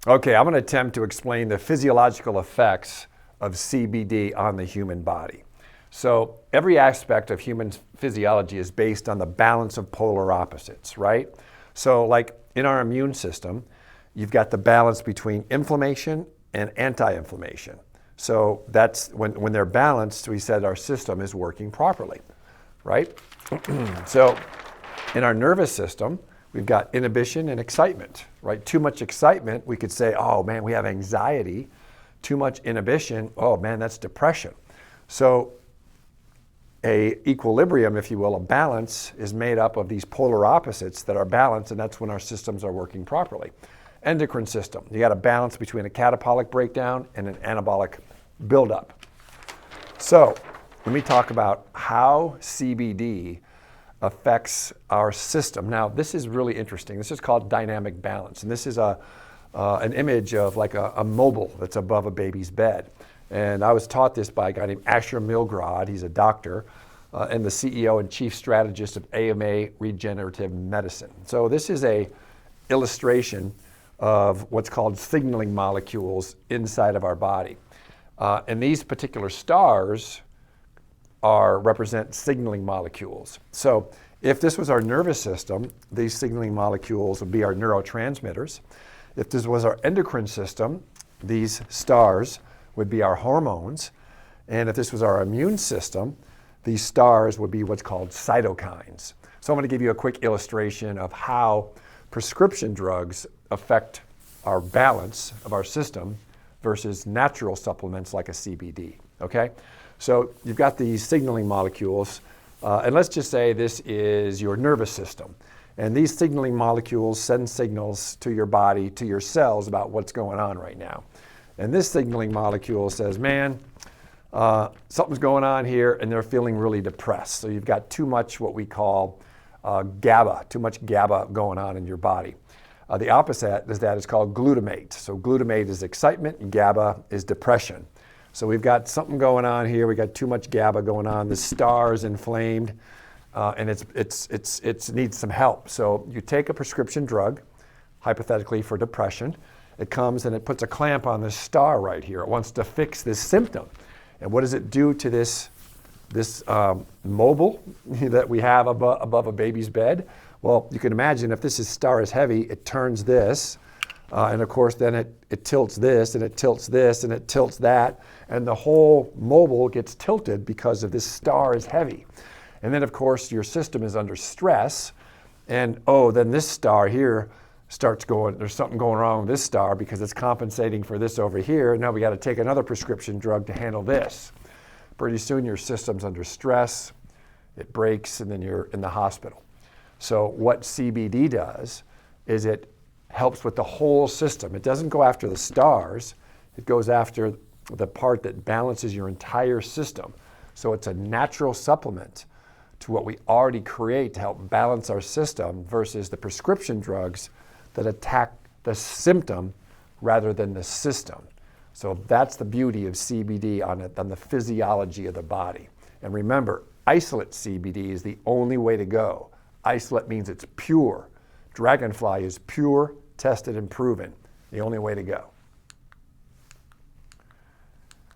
Okay, I'm going to attempt to explain the physiological effects of CBD on the human body. So every aspect of human physiology is based on the balance of polar opposites, right? So like in our immune system, you've got the balance between inflammation and anti-inflammation. So that's when they're balanced, we said our system is working properly, right? So in our nervous system, we've got inhibition and excitement, right? Too much excitement, we could say, oh man, we have anxiety. Too much inhibition, oh man, that's depression. So a equilibrium, if you will, a balance is made up of these polar opposites that are balanced, and that's when our systems are working properly. Endocrine system, you got a balance between a catabolic breakdown and an anabolic buildup. So let me talk about how CBD affects our system. Now, this is really interesting. This is called dynamic balance, and this is an image of like a mobile that's above a baby's bed. And I was taught this by a guy named Asher Milgrad. He's a doctor and the CEO and chief strategist of AMA Regenerative Medicine. So this is a illustration of what's called signaling molecules inside of our body. And these particular stars represent signaling molecules. So if this was our nervous system, these signaling molecules would be our neurotransmitters. If this was our endocrine system, these stars would be our hormones. And if this was our immune system, these stars would be what's called cytokines. So I'm going to give you a quick illustration of how prescription drugs affect our balance of our system versus natural supplements like a CBD, okay? So you've got these signaling molecules, and let's just say this is your nervous system. And these signaling molecules send signals to your body, to your cells about what's going on right now. And this signaling molecule says, man, something's going on here, and they're feeling really depressed. So you've got too much what we call GABA, too much GABA going on in your body. The opposite is that is called glutamate. So glutamate is excitement, and GABA is depression. So we've got something going on here. We got too much GABA going on. The star is inflamed, and it needs some help. So you take a prescription drug, hypothetically for depression. It comes and it puts a clamp on this star right here. It wants to fix this symptom. And what does it do to this mobile that we have above a baby's bed? Well, you can imagine if this star is heavy, it turns this. And of course, then it tilts this, and it tilts this, and it tilts that. And the whole mobile gets tilted because of this star is heavy. And then, of course, your system is under stress. And, then this star here starts going, there's something going wrong with this star because it's compensating for this over here. Now we got to take another prescription drug to handle this. Pretty soon your system's under stress, it breaks, and then you're in the hospital. So what CBD does is it helps with the whole system. It doesn't go after the stars, it goes after the part that balances your entire system. So it's a natural supplement to what we already create to help balance our system versus the prescription drugs that attack the symptom rather than the system. So that's the beauty of CBD on the physiology of the body. And remember, isolate CBD is the only way to go. Isolate means it's pure. Dragonfly is pure, tested, and proven. The only way to go.